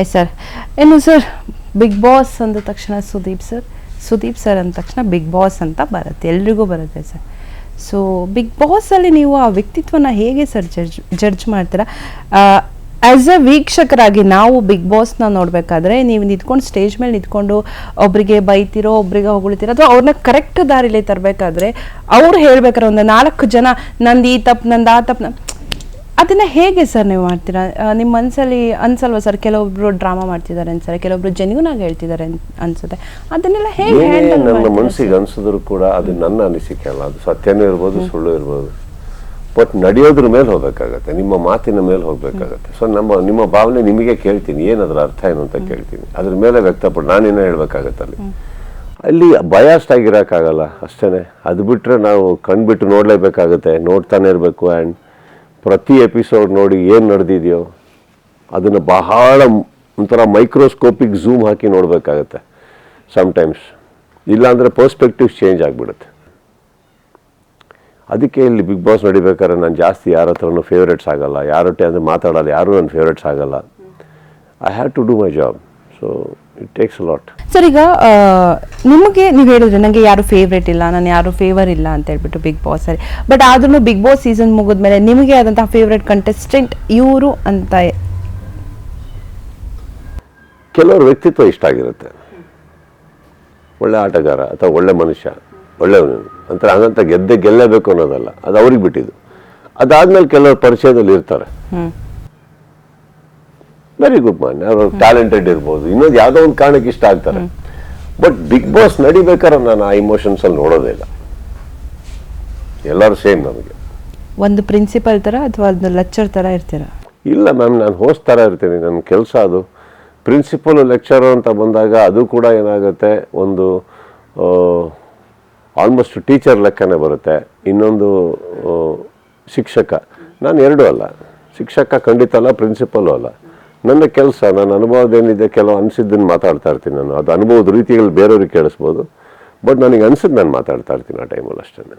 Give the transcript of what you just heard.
Yes sir. ಏನು sir, big boss ಅಂದ ತಕ್ಷಣ ಸುದೀಪ್ ಸರ್ ಅಂದ ತಕ್ಷಣ ಬಿಗ್ ಬಾಸ್ ಅಂತ ಬರುತ್ತೆ, ಎಲ್ರಿಗೂ ಬರುತ್ತೆ ಸರ್. ಸೊ ಬಿಗ್ ಬಾಸಲ್ಲಿ ನೀವು ಆ ವ್ಯಕ್ತಿತ್ವನ ಹೇಗೆ ಸರ್ ಜಡ್ಜ್ ಮಾಡ್ತೀರಾ? ಆ್ಯಸ್ ಅ ವೀಕ್ಷಕರಾಗಿ ನಾವು ಬಿಗ್ ಬಾಸ್ನ ನೋಡಬೇಕಾದ್ರೆ ನೀವು ನಿಂತ್ಕೊಂಡು ಸ್ಟೇಜ್ ಮೇಲೆ ನಿಂತ್ಕೊಂಡು ಒಬ್ರಿಗೆ ಬೈತಿರೋ, ಒಬ್ರಿಗೆ ಹೊಗಳ್ತಿರೋ, ಅಥವಾ ಅವ್ರನ್ನ ಕರೆಕ್ಟ್ ದಾರಿಲಿ ತರಬೇಕಾದ್ರೆ ಅವ್ರು ಹೇಳ್ಬೇಕಾರೆ ಒಂದು 4 ಜನ ನಂದು ಈ ತಪ್ಪು, ನಂದು ಆ ತಪ್ಪು, ಅದನ್ನ ಹೇಗೆ ಸರ್ ನೀವು ಮಾಡ್ತೀರಾ? ನಿಮ್ಮ ಮನಸ್ಸಲ್ಲಿ ಅನ್ಸಲ್ವಾ ಸರ್? ಕೆಲವೊಬ್ರು ಡ್ರಾಮಾ ಮಾಡ್ತಿದ್ದಾರೆ ಅನ್ಸರೆ, ಕೆಲವೊಬ್ರು ಜೆನ್ಯೂನ್ ಆಗಿ ಹೇಳ್ತಿದ್ದಾರೆ ಅನ್ಸುತ್ತೆ. ಅದನ್ನೆಲ್ಲ ಹೇಗೆ ನನ್ನ ಮನಸ್ಸಿಗೆ ಅನ್ಸಿದ್ರು ಕೂಡ ಅದು ನನ್ನ ಅನಿಸಿಕೆ ಅಲ್ಲ, ಅದು ಸತ್ಯನೂ ಇರ್ಬೋದು, ಸುಳ್ಳು ಇರ್ಬೋದು. ಬಟ್ ನಡೆಯೋದ್ರ ಮೇಲೆ ಹೋಗ್ಬೇಕಾಗತ್ತೆ, ನಿಮ್ಮ ಮಾತಿನ ಮೇಲೆ ಹೋಗ್ಬೇಕಾಗತ್ತೆ. ಸೊ ನಿಮ್ಮ ಭಾವನೆ ನಿಮಗೆ ಕೇಳ್ತೀನಿ, ಏನದ್ರ ಅರ್ಥ ಏನು ಅಂತ ಕೇಳ್ತೀನಿ, ಅದ್ರ ಮೇಲೆ ವ್ಯಕ್ತಪಟ್ಟು ನಾನೇನೋ ಹೇಳ್ಬೇಕಾಗತ್ತೆ. ಅಲ್ಲಿ ಬಯಾಸ್ಟ್ ಆಗಿರೋಕ್ಕಾಗಲ್ಲ ಅಷ್ಟೇ. ಅದು ಬಿಟ್ಟರೆ ನಾವು ಕಣ್ಬಿಟ್ಟು ನೋಡಲೇಬೇಕಾಗತ್ತೆ, ನೋಡ್ತಾನೆ ಇರಬೇಕು. ಆ್ಯಂಡ್ ಪ್ರತಿ ಎಪಿಸೋಡ್ ನೋಡಿ ಏನು ನಡೆದಿದೆಯೋ ಅದನ್ನು ಬಹಳ ಒಂಥರ ಮೈಕ್ರೋಸ್ಕೋಪಿಕ್ ಝೂಮ್ ಹಾಕಿ ನೋಡಬೇಕಾಗತ್ತೆ ಸಮ್ಟೈಮ್ಸ್. ಇಲ್ಲಾಂದರೆ ಪರ್ಸ್ಪೆಕ್ಟಿವ್ಸ್ ಚೇಂಜ್ ಆಗಿಬಿಡುತ್ತೆ. ಅದಕ್ಕೆ ಇಲ್ಲಿ ಬಿಗ್ ಬಾಸ್ ನಡಿಬೇಕಾದ್ರೆ ನಾನು ಜಾಸ್ತಿ ಯಾರ ಹತ್ರನೂ ಫೇವ್ರೇಟ್ಸ್ ಆಗಲ್ಲ, ಯಾರೊಟ್ಟೆ ಅಂದರೆ ಮಾತಾಡಲ್ಲ, ಯಾರೂ ನನ್ನ ಫೇವ್ರೇಟ್ಸ್ ಆಗಲ್ಲ. I have to do my job, so it takes a lot. Sir, ಈಗ ನಿಮಗೆ ನೀವು ಹೇಳಿದ್ರೆ ನನಗೆ ಯಾರು ಫೇವ್ರೇಟ್ ಇಲ್ಲ, ನಾನು ಯಾರು ಫೇವರ್ ಇಲ್ಲ ಅಂತ ಹೇಳ್ಬಿಟ್ಟು ಬಿಗ್ ಬಾಸ್ ಅಲ್ಲಿ, ಬಟ್ ಆದ್ರೂ ಬಿಗ್ ಬಾಸ್ ಸೀಸನ್ ಮುಗಿದ್ಮೇಲೆ ನಿಮಗೆ ಆದಂತಹ ಫೇವ್ರೇಟ್ ಕಂಟೆಸ್ಟೆಂಟ್ ಇವರು ಅಂತ ಕೆಲವ್ರ ವ್ಯಕ್ತಿತ್ವ ಇಷ್ಟ ಆಗಿರುತ್ತೆ, ಒಳ್ಳೆ ಆಟಗಾರ ಅಥವಾ ಒಳ್ಳೆ ಮನುಷ್ಯ, ಒಳ್ಳೆಯವನು ಅಂತ, ಹಂಗಂತ ಗೆಲ್ಲೇಬೇಕು ಅನ್ನೋದಲ್ಲ, ಅದು ಅವ್ರಿಗೆ ಬಿಟ್ಟಿದ್ದು. ಅದಾದ್ಮೇಲೆ ಕೆಲವರು ಪರಿಚಯದಲ್ಲಿ ಇರ್ತಾರೆ, ವೆರಿ ಗುಡ್ ಮ್ಯಾನ್, ಅವರು ಟ್ಯಾಲೆಂಟೆಡ್ ಇರ್ಬೋದು, ಇನ್ನೊಂದು ಯಾವುದೋ ಒಂದು ಕಾರಣಕ್ಕೆ ಇಷ್ಟ ಆಗ್ತಾರೆ. ಬಟ್ ಬಿಗ್ ಬಾಸ್ ನಡಿಬೇಕಾದ್ರೆ ನಾನು ಆ ಇಮೋಷನ್ಸ್ ಅಲ್ಲಿ ನೋಡೋದೇ ಇಲ್ಲ. ಎಲ್ಲರೂ ಸೇಮ್ ನಮಗೆ. ಒಂದು ಪ್ರಿನ್ಸಿಪಲ್ ತರ ಅಥವಾ ಒಂದು ಲೆಕ್ಚರ್ ತರ ಇರ್ತೀರಾ? ಇಲ್ಲ ಮ್ಯಾಮ್, ನಾನು ಹೋಸ್ಟ್ ತರ ಇರ್ತೀನಿ, ನನ್ನ ಕೆಲಸ ಅದು. ಪ್ರಿನ್ಸಿಪಲ್ ಲೆಕ್ಚರ್ ಅಂತ ಬಂದಾಗ ಅದು ಕೂಡ ಏನಾಗುತ್ತೆ, ಒಂದು ಆಲ್ಮೋಸ್ಟ್ ಟೀಚರ್ ಲೆಕ್ಕನೇ ಬರುತ್ತೆ. ಇನ್ನೊಂದು ಶಿಕ್ಷಕ. ನಾನು ಎರಡೂ ಅಲ್ಲ, ಶಿಕ್ಷಕ ಖಂಡಿತ ಅಲ್ಲ, ಪ್ರಿನ್ಸಿಪಲ್ಲು ಅಲ್ಲ. ನನ್ನ ಕೆಲಸ, ನನ್ನ ಅನುಭವದೇನಿದೆ, ಕೆಲವು ಅನಿಸಿದ್ದನ್ನು ಮಾತಾಡ್ತಾ ಇರ್ತೀನಿ ನಾನು. ಅದು ಅನುಭವದ ರೀತಿಯಲ್ಲಿ ಬೇರೆಯವ್ರಿಗೆ ಕೇಳಿಸ್ಬೋದು, ಬಟ್ ನನಗೆ ಅನಿಸಿದ್ದು ನಾನು ಮಾತಾಡ್ತಾ ಇರ್ತೀನಿ ಆ ಟೈಮಲ್ಲಿ ಅಷ್ಟೇ.